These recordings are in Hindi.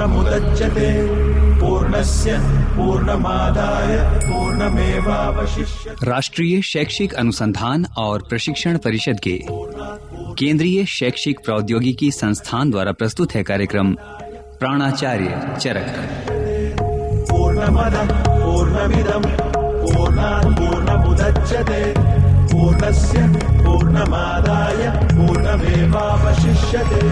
पूर्णमुदच्यते पूर्णस्य पूर्णमादाय पूर्णमेवावशिष्यते। राष्ट्रीय शैक्षिक अनुसंधान और प्रशिक्षण परिषद के केंद्रीय शैक्षिक प्रौद्योगिकी संस्थान द्वारा प्रस्तुत है कार्यक्रम प्राणाचार्य चरक। पूर्णमदः पूर्णमिदं पूर्णात् पूर्णमुदच्यते पूर्णस्य पूर्णमादाय पूर्णमेवावशिष्यते।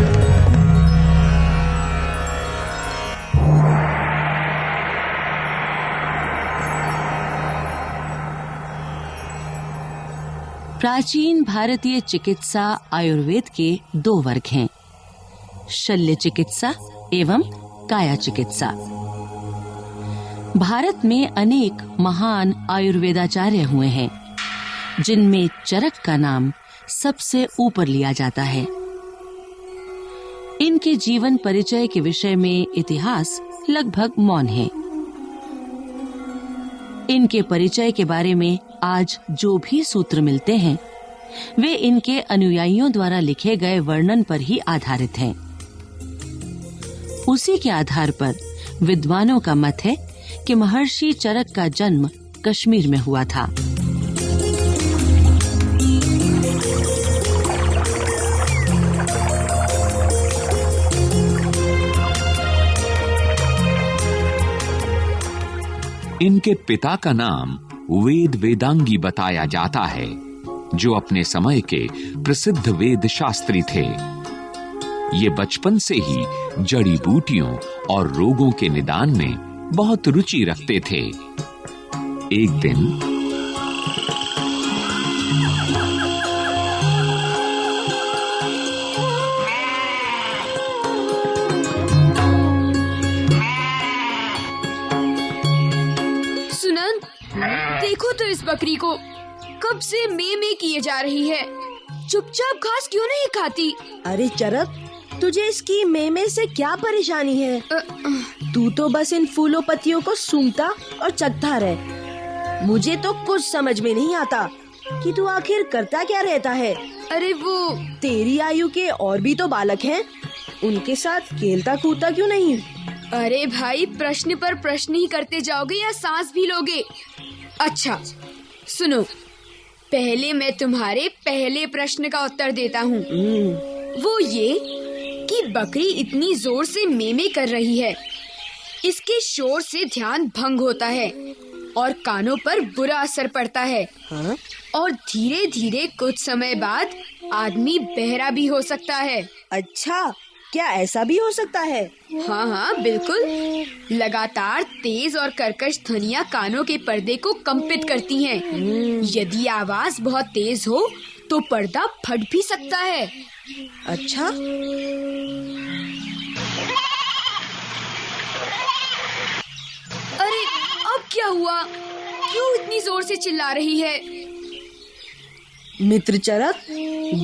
प्राचीन भारतीय चिकित्सा आयुर्वेद के 2 वर्ग हैं, शल्य चिकित्सा एवं काया चिकित्सा। भारत में अनेक महान आयुर्वेदाचार्य हुए हैं, जिनमें चरक का नाम सबसे ऊपर लिया जाता है। इनके जीवन परिचय के विषय में इतिहास लगभग मौन है। इनके परिचय के बारे में आज जो भी सूत्र मिलते हैं, वे इनके अनुयायियों द्वारा लिखे गए वर्णन पर ही आधारित हैं। उसी के आधार पर विद्वानों का मत है कि महर्षि चरक का जन्म कश्मीर में हुआ था। इनके पिता का नाम वेद वेदांगी बताया जाता है, जो अपने समय के प्रसिद्ध वेद शास्त्री थे। ये बचपन से ही जड़ी बूटियों और रोगों के निदान में बहुत रुचि रखते थे। एक दिन देखो तो इस बकरी को, कब से में किए जा रही है। चुपचाप घास क्यों नहीं खाती? अरे चरक, तुझे इसकी में से क्या परेशानी है? तू तो बस इन फूलों पत्तियों को सूंघता और चखता रहे। मुझे तो कुछ समझ में नहीं आता कि तू आखिर करता क्या रहता है। अरे वो तेरी आयु के और भी तो बालक हैं, उनके साथ खेलता कूदता क्यों नहीं? अरे भाई, प्रश्न पर प्रश्न ही करते जाओगे या सांस भी लोगे? अच्छा सुनो, पहले मैं तुम्हारे पहले प्रश्न का उत्तर देता हूँ। वो ये कि बकरी इतनी जोर से में कर रही है, इसके शोर से ध्यान भंग होता है और कानों पर बुरा असर पड़ता है। हाँ? और धीरे धीरे कुछ समय बाद आदमी बहरा भी हो सकता है। अच्छा, क्या ऐसा भी हो सकता है? हाँ बिल्कुल। लगातार तेज और कर्कश ध्वनियाँ कानों के पर्दे को कंपित करती हैं। यदि आवाज बहुत तेज हो तो पर्दा फट भी सकता है। अच्छा, अरे अब क्या हुआ? क्यों इतनी जोर से चिल्ला रही है? मित्र चरक,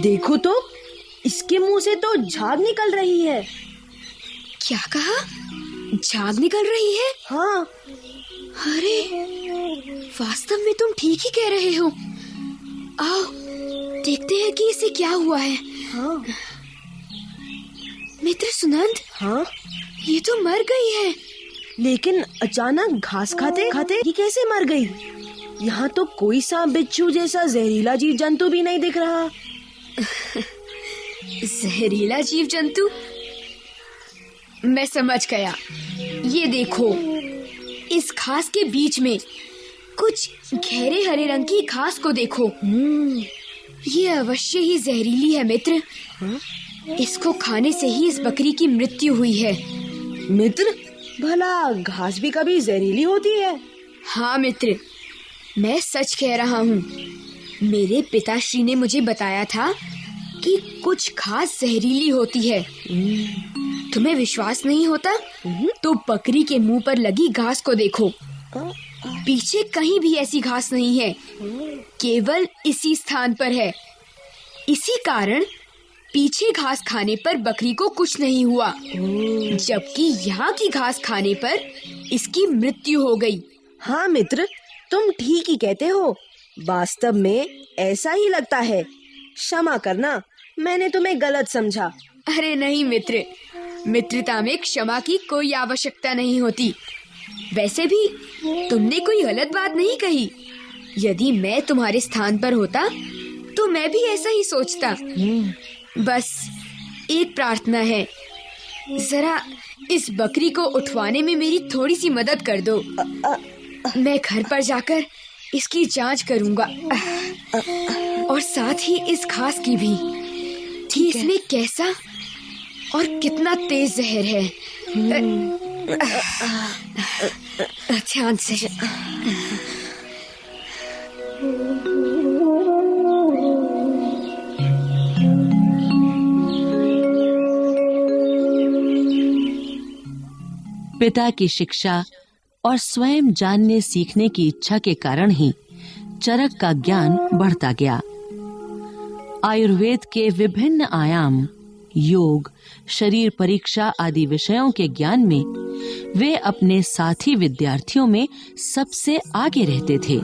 देखो तो, इसके मुंह से तो झाग निकल रही है। क्या कहा? झाग निकल रही है? हाँ। अरे वास्तव में तुम ठीक ही कह रहे हो। आओ देखते हैं कि इसे क्या हुआ है। हाँ। मित्र सुनंद। हाँ? ये तो मर गई है। लेकिन अचानक घास खाते खाते ये कैसे मर गई? यहाँ तो कोई सांप बिच्छू जैसा जहरीला जीव जंतु भी नहीं दिख रहा। जहरीला जीव जंतु? मैं समझ गया। ये देखो, इस घास के बीच में कुछ गहरे हरे रंग की घास को देखो। ये अवश्य ही जहरीली है मित्र। इसको खाने से ही इस बकरी की मृत्यु हुई है। मित्र, भला घास भी कभी जहरीली होती है? हाँ मित्र, मैं सच कह रहा हूँ। मेरे पिताश्री ने मुझे बताया था कि कुछ घास जहरीली होती है। तुम्हें विश्वास नहीं होता तो बकरी के मुंह पर लगी घास को देखो। पीछे कहीं भी ऐसी घास नहीं है, केवल इसी स्थान पर है। इसी कारण पीछे घास खाने पर बकरी को कुछ नहीं हुआ, जबकि यहाँ की घास खाने पर इसकी मृत्यु हो गई। हाँ मित्र, तुम ठीक ही कहते हो। वास्तव में ऐसा ही लगता है। क्षमा करना, मैंने तुम्हें गलत समझा। अरे नहीं मित्र, मित्रता में क्षमा की कोई आवश्यकता नहीं होती। वैसे भी तुमने कोई गलत बात नहीं कही। यदि मैं तुम्हारे स्थान पर होता तो मैं भी ऐसा ही सोचता। बस एक प्रार्थना है, जरा इस बकरी को उठवाने में मेरी थोड़ी सी मदद कर दो। मैं घर पर जाकर इसकी जांच करूंगा और साथ ही इस घास की भी, कि इसमें कैसा और कितना तेज जहर है। ध्यान से। पिता की शिक्षा और स्वयं जानने सीखने की इच्छा के कारण ही चरक का ज्ञान बढ़ता गया। आयुर्वेद के विभिन्न आयाम, योग, शरीर परीक्षा आदि विषयों के ज्ञान में वे अपने साथी विद्यार्थियों में सबसे आगे रहते थे।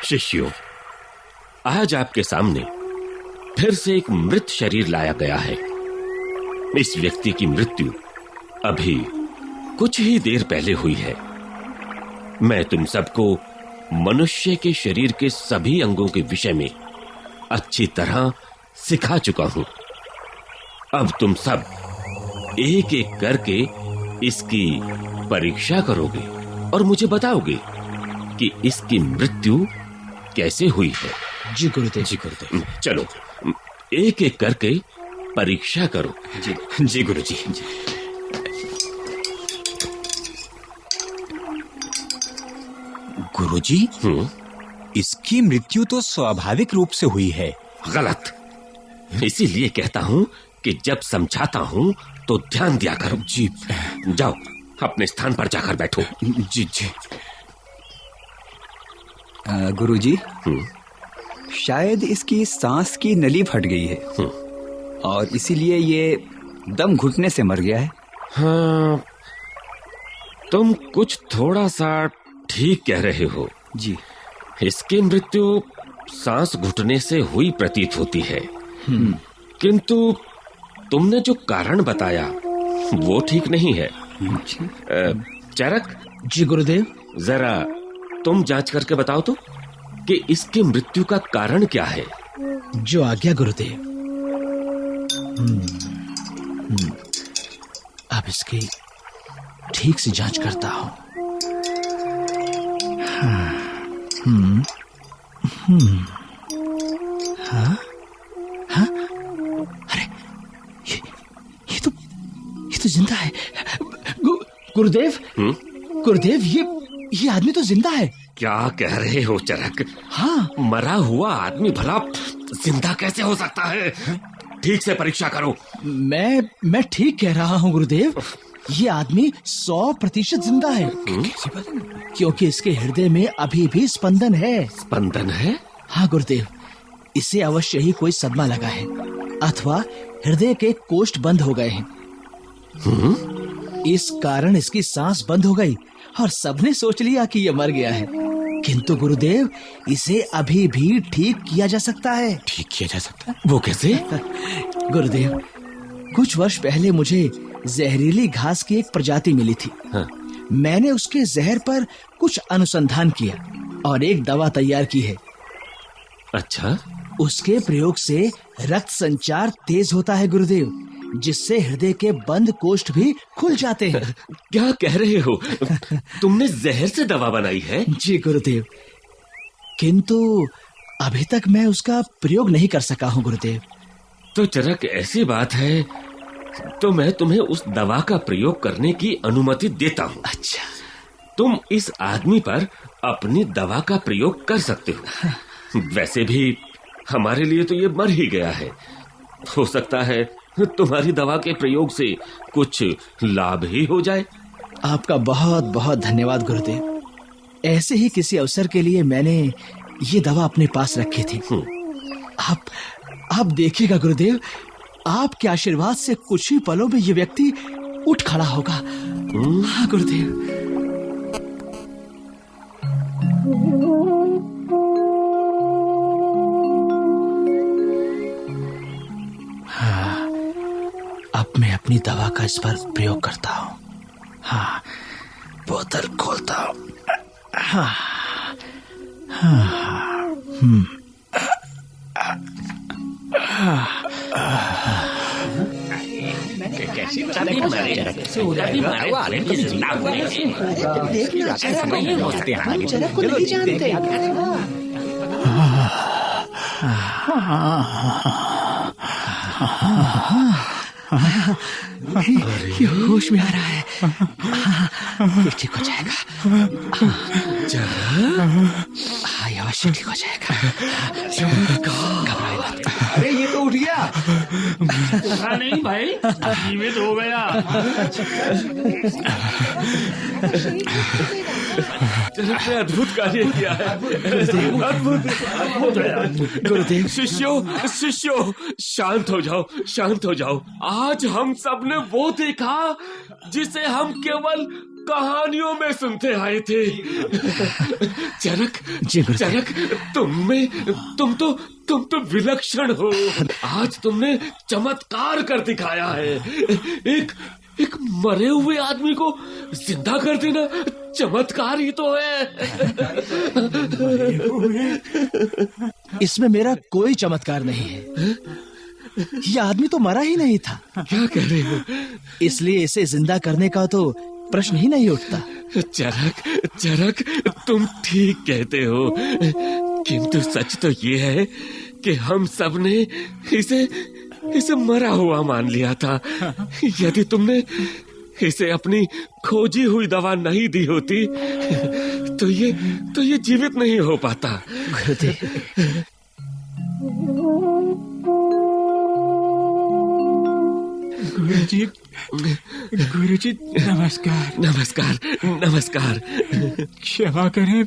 शिष्यों, आज आपके सामने फिर से एक मृत शरीर लाया गया है। इस व्यक्ति की मृत्यु अभी कुछ ही देर पहले हुई है। मैं तुम सबको मनुष्य के शरीर के सभी अंगों के विषय में अच्छी तरह सिखा चुका हूं। अब तुम सब एक एक करके इसकी परीक्षा करोगे और मुझे बताओगे कि इसकी मृत्यु कैसे हुई है। जी गुरुदेव। जी गुरुदेव। चलो एक एक करके परीक्षा करो। जी जी गुरुजी। गुरुजी, इसकी मृत्यु तो स्वाभाविक रूप से हुई है। गलत। इसीलिए कहता हूं कि जब समझाता हूं तो ध्यान दिया करो। जी। जाओ अपने स्थान पर जाकर बैठो। जी जी। गुरुजी, शायद इसकी सांस की नली फट गई है और इसीलिए ये दम घुटने से मर गया है। हाँ, तुम कुछ थोड़ा सा ठीक कह रहे हो। जी। इसकी मृत्यु सांस घुटने से हुई प्रतीत होती है, किंतु तुमने जो कारण बताया वो ठीक नहीं है। चरक। जी गुरुदेव। जरा तुम जांच करके बताओ तो कि इसकी मृत्यु का कारण क्या है। जो आज्ञा गुरुदेव। अब इसकी ठीक से जांच करता हूं। हाँ? हाँ? अरे ये तो जिंदा है। गुरुदेव। गुरुदेव, ये आदमी तो जिंदा है। क्या कह रहे हो चरक? हाँ। मरा हुआ आदमी भला जिंदा कैसे हो सकता है? ठीक से परीक्षा करो। मैं ठीक कह रहा हूँ गुरुदेव। ये आदमी 100% जिंदा है। क्योंकि इसके हृदय में अभी भी स्पंदन है। स्पंदन है? हाँ गुरुदेव, इसे अवश्य ही कोई सदमा लगा है अथवा हृदय के कोष्ठ बंद हो गए हैं। इस कारण इसकी सांस बंद हो गई और सबने सोच लिया कि यह मर गया है। किंतु गुरुदेव, इसे अभी भी ठीक किया जा सकता है। ठीक किया जा सकता है? वो कैसे? गुरुदेव, कुछ वर्ष पहले मुझे जहरीली घास की एक प्रजाति मिली थी। हाँ। मैंने उसके जहर पर कुछ अनुसंधान किया और एक दवा तैयार की है। अच्छा। उसके प्रयोग से रक्त संचार तेज होता है गुरुदेव, जिससे हृदय के बंद कोष्ठ भी खुल जाते हैं। क्या कह रहे हो? तुमने जहर से दवा बनाई है? जी गुरुदेव, किंतु अभी तक मैं उसका प्रयोग नहीं कर सका हूँ गुरुदेव। तो चरक, ऐसी बात है तो मैं तुम्हें उस दवा का प्रयोग करने की अनुमति देता हूँ। अच्छा। तुम इस आदमी पर अपनी दवा का प्रयोग कर सकते हो। वैसे भी हमारे लिए तो ये मर ही गया है। हो सकता है तुम्हारी दवा के प्रयोग से कुछ लाभ ही हो जाए। आपका बहुत बहुत धन्यवाद गुरुदेव। ऐसे ही किसी अवसर के लिए मैंने ये दवा अपने पास रखी थी। आप देखिएगा गुरुदेव, आपके आशीर्वाद से कुछ ही पलों में ये व्यक्ति उठ खड़ा होगा। हाँ गुरुदेव। अब मैं अपनी दवा का इस पर प्रयोग करता हूँ। हाँ, बोतल खोलता हूँ। हाँ, हाँ, चरक को नहीं जानते। ये होश में आ रहा है। ये ठीक हो जाएगा। हाँ, ये अवश्य ठीक हो जाएगा। घबराए मत। अरे ये तो उठ गया। नहीं भाई, जीवित हो गया। चरक ने अद्भुत कार्य किया है। अद्भुत। गुरुदेव, शिष्यों, शांत हो जाओ, शांत हो जाओ। आज हम सब ने वो देखा जिसे हम केवल कहानियों में सुनते आए थे। चरक, तुम तो विलक्षण हो। आज तुमने चमत्कार कर दिखाया है। एक मरे हुए आदमी को जिंदा कर देना चमत्कार ही तो है। इसमें मेरा कोई चमत्कार नहीं है। ये आदमी तो मरा ही नहीं था। क्या कह रहे हो? इसलिए इसे जिंदा करने का तो प्रश्न ही नहीं उठता। चरक, तुम ठीक कहते हो, किंतु सच तो ये है कि हम सब ने इसे मरा हुआ मान लिया था। यदि तुमने इसे अपनी खोजी हुई दवा नहीं दी होती तो ये जीवित नहीं हो पाता। गुरुजी नमस्कार। क्षमा करें,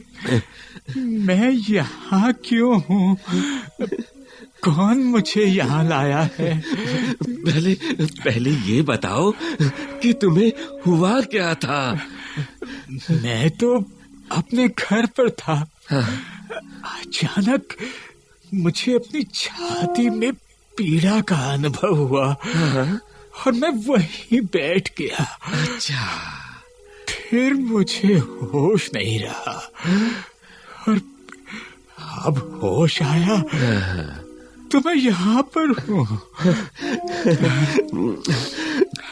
मैं यहाँ क्यों हूँ? कौन मुझे यहाँ लाया है? पहले ये बताओ कि तुम्हें हुआ क्या था? मैं तो अपने घर पर था। अचानक मुझे अपनी छाती में पीड़ा का अनुभव हुआ और मैं वहीं बैठ गया। अच्छा। फिर मुझे होश नहीं रहा और अब होश आया तो मैं यहाँ पर हूँ।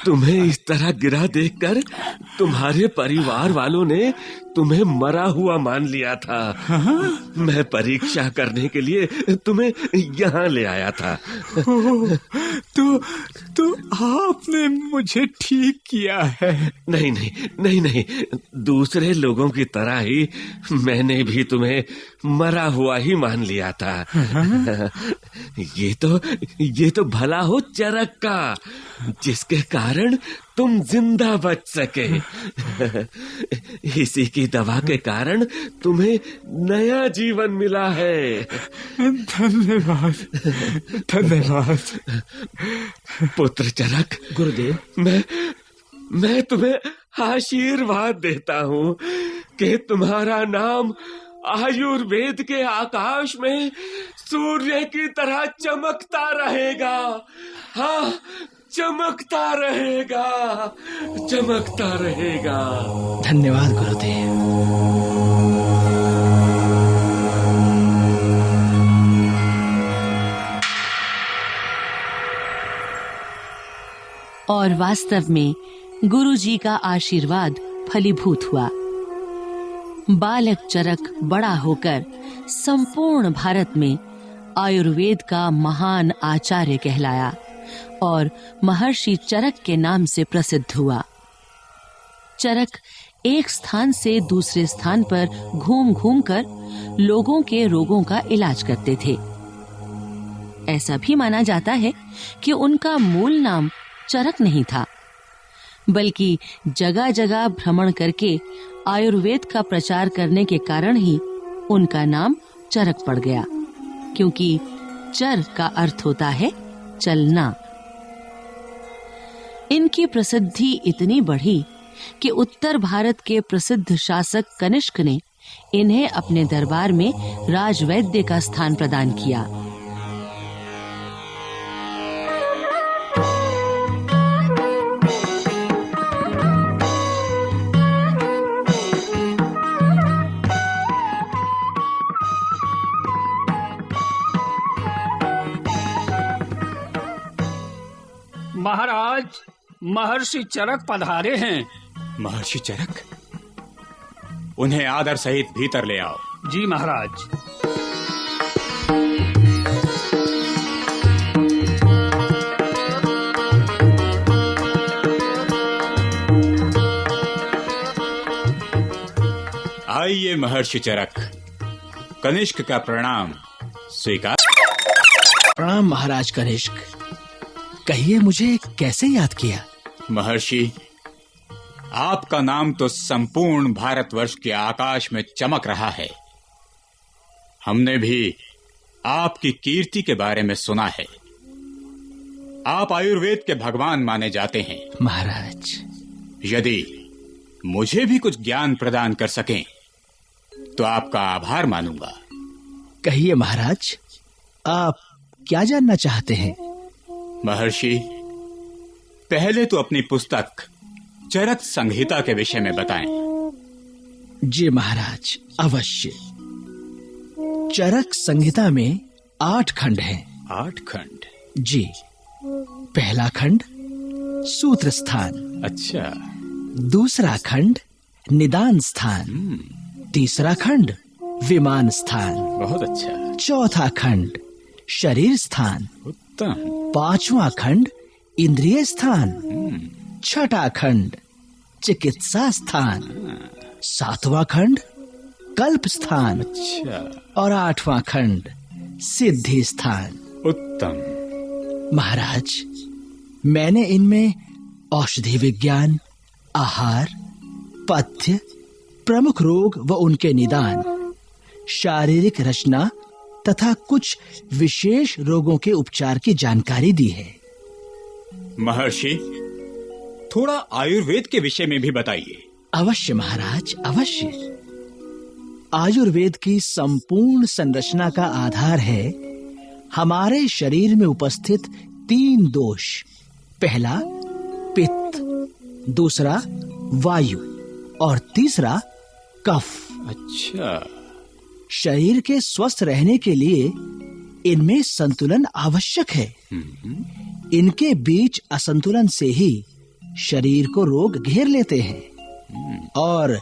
तुम्हें इस तरह गिरा देखकर तुम्हारे परिवार वालों ने तुम्हें मरा हुआ मान लिया था। मैं परीक्षा करने के लिए तुम्हें यहाँ ले आया था। तो आपने मुझे ठीक किया है। नहीं, दूसरे लोगों की तरह ही मैंने भी तुम्हें मरा हुआ ही मान लिया था। ये तो भला हो चरक का, जिसके कारण तुम जिंदा बच सके। इसी की दवा के कारण तुम्हें नया जीवन मिला है। धन्यवाद। पुत्र चरक। गुरुदेव, मैं तुम्हें आशीर्वाद देता हूँ कि तुम्हारा नाम आयुर्वेद के आकाश में सूर्य की तरह चमकता रहेगा। हाँ, चमकता रहेगा। धन्यवाद गुरुदेव। और वास्तव में गुरुजी का आशीर्वाद फलीभूत हुआ। बालक चरक बड़ा होकर संपूर्ण भारत में आयुर्वेद का महान आचार्य कहलाया और महर्षि चरक के नाम से प्रसिद्ध हुआ। चरक एक स्थान से दूसरे स्थान पर घूम कर लोगों के रोगों का इलाज करते थे। ऐसा भी माना जाता है कि उनका मूल नाम चरक नहीं था, बल्कि जगह जगह भ्रमण करके आयुर्वेद का प्रचार करने के कारण ही उनका नाम चरक पड़ गया, क्योंकि चर का अर्थ होता है चलना। इनकी प्रसिद्धि इतनी बढ़ी कि उत्तर भारत के प्रसिद्ध शासक कनिष्क ने इन्हें अपने दरबार में राजवैद्य का स्थान प्रदान किया। महर्षि चरक पधारे हैं। महर्षि चरक, उन्हें आदर सहित भीतर ले आओ। जी महाराज। आइए महर्षि चरक, कनिष्क का प्रणाम स्वीकार। प्रणाम महाराज कनिष्क। कहिए, मुझे कैसे याद किया? महर्षि, आपका नाम तो संपूर्ण भारतवर्ष के आकाश में चमक रहा है। हमने भी आपकी कीर्ति के बारे में सुना है। आप आयुर्वेद के भगवान माने जाते हैं। महाराज, यदि मुझे भी कुछ ज्ञान प्रदान कर सकें तो आपका आभार मानूंगा। कहिए महाराज, आप क्या जानना चाहते हैं? महर्षि, पहले तो अपनी पुस्तक चरक संहिता के विषय में बताएं। जी महाराज, अवश्य। चरक संहिता में 8 खंड हैं। 8 खंड? जी। पहला खंड सूत्र स्थान। अच्छा। दूसरा खंड निदान स्थान। तीसरा खंड विमान स्थान। बहुत अच्छा। चौथा खंड शरीर स्थान। उत्तम। पांचवा खंड इंद्रिय स्थान। छठा खंड चिकित्सा स्थान। सातवां खंड कल्प स्थान। अच्छा। और 8वां खंड सिद्धि स्थान। उत्तम। महाराज, मैंने इनमें औषधि विज्ञान, आहार, पथ्य, प्रमुख रोग व उनके निदान, शारीरिक रचना तथा कुछ विशेष रोगों के उपचार की जानकारी दी है। महर्षि, थोड़ा आयुर्वेद के विषय में भी बताइए। अवश्य महाराज, अवश्य। आयुर्वेद की संपूर्ण संरचना का आधार है हमारे शरीर में उपस्थित 3 दोष। पहला पित्त, दूसरा वायु और तीसरा कफ। अच्छा। शरीर के स्वस्थ रहने के लिए इनमें संतुलन आवश्यक है। इनके बीच असंतुलन से ही शरीर को रोग घेर लेते हैं। और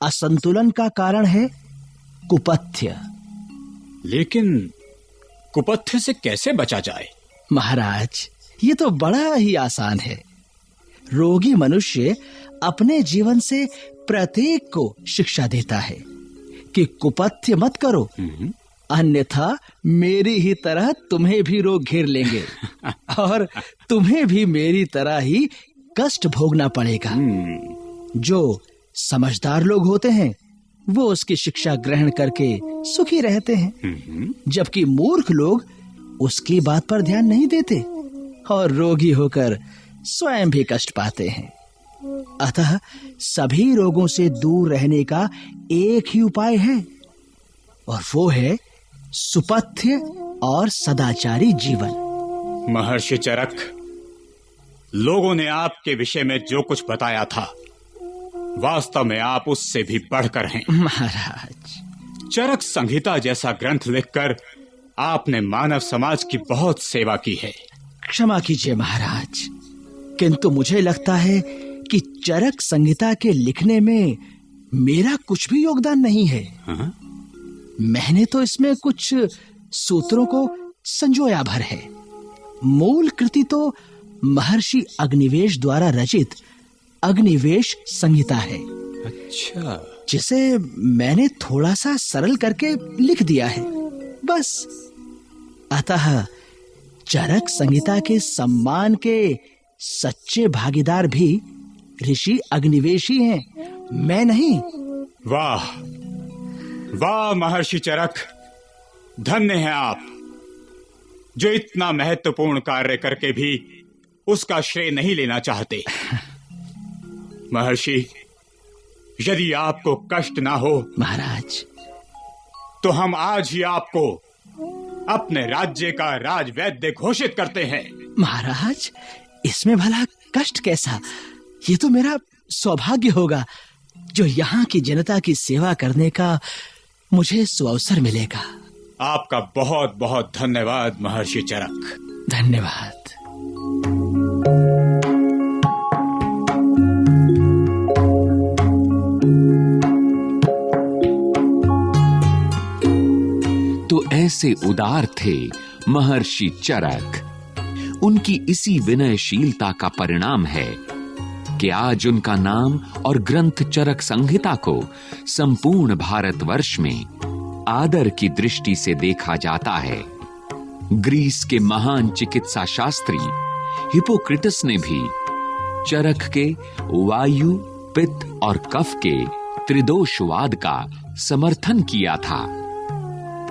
असंतुलन का कारण है कुपथ्य। लेकिन कुपथ्य से कैसे बचा जाए? महाराज, ये तो बड़ा ही आसान है। रोगी मनुष्य अपने जीवन से प्रत्येक को शिक्षा देता है कि कुपथ्य मत करो, अन्यथा मेरी ही तरह तुम्हें भी रोग घेर लेंगे और तुम्हें भी मेरी तरह ही कष्ट भोगना पड़ेगा। जो समझदार लोग होते हैं वो उसकी शिक्षा ग्रहण करके सुखी रहते हैं, जबकि मूर्ख लोग उसकी बात पर ध्यान नहीं देते और रोगी होकर स्वयं भी कष्ट पाते हैं। अतः सभी रोगों से दूर रहने का एक ही उपाय है और वो है सुपथ्य और सदाचारी जीवन। महर्षि चरक, लोगों ने आपके विषय में जो कुछ बताया था, वास्तव में आप उससे भी बढ़कर हैं। महाराज, चरक संहिता जैसा ग्रंथ लिखकर आपने मानव समाज की बहुत सेवा की है। क्षमा कीजिए महाराज, किंतु मुझे लगता है कि चरक संहिता के लिखने में मेरा कुछ भी योगदान नहीं है। मैंने तो इसमें कुछ सूत्रों को संजोया भर है। मूल कृति तो महर्षि अग्निवेश द्वारा रचित अग्निवेश संहिता है। अच्छा। जिसे मैंने थोड़ा सा सरल करके लिख दिया है, बस। अतः चरक संहिता के सम्मान के सच्चे भागीदार भी ऋषि अग्निवेश ही हैं, मैं नहीं। वाह वाह महर्षि चरक, धन्य हैं आप, जो इतना महत्वपूर्ण कार्य करके भी उसका श्रेय नहीं लेना चाहते। महर्षि, यदि आपको कष्ट ना हो महाराज, तो हम आज ही आपको अपने राज्य का राजवैद्य घोषित करते हैं। महाराज, इसमें भला कष्ट कैसा? ये तो मेरा सौभाग्य होगा जो यहाँ की जनता की सेवा करने का मुझे सुअवसर मिलेगा। आपका बहुत बहुत धन्यवाद महर्षि चरक। धन्यवाद। कैसे उदार थे महर्षि चरक। उनकी इसी विनयशीलता का परिणाम है कि आज उनका नाम और ग्रंथ चरक संहिता को संपूर्ण भारतवर्ष में आदर की दृष्टि से देखा जाता है। ग्रीस के महान चिकित्सा शास्त्री हिपोक्रेटस ने भी चरक के वायु, पित्त और कफ के त्रिदोषवाद का समर्थन किया था।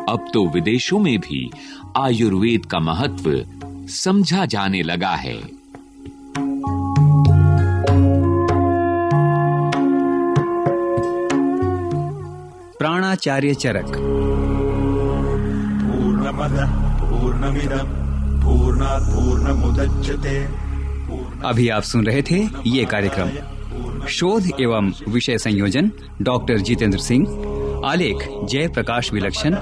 अब तो विदेशों में भी आयुर्वेद का महत्व समझा जाने लगा है। प्राणाचार्य चरक। पूर्णमदः पूर्णमिदं पूर्णात् पूर्णमुदच्यते। अभी आप सुन रहे थे ये कार्यक्रम। शोध एवं विषय संयोजन डॉक्टर जितेंद्र सिंह, आलेख जय प्रकाश विलक्षण,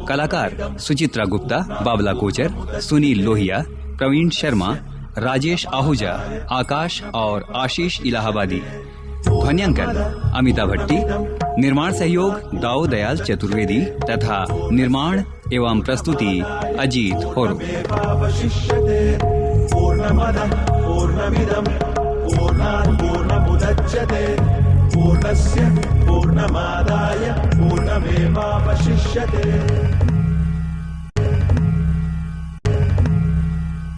कलाकार सुचित्रा गुप्ता, बाबला कोचर, सुनील लोहिया, प्रवीण शर्मा, राजेश आहूजा, आकाश और आशीष इलाहाबादी। ध्वन्यांकन अमिता भट्टी, निर्माण सहयोग दाऊ दयाल चतुर्वेदी तथा निर्माण एवं प्रस्तुति अजीत होरो। पूर्णमदः पूर्णमिदं पूर्णात् पूर्णमुदच्यते पूर्णस्य पूर्णमादाय पूर्णमेवावशिष्यते।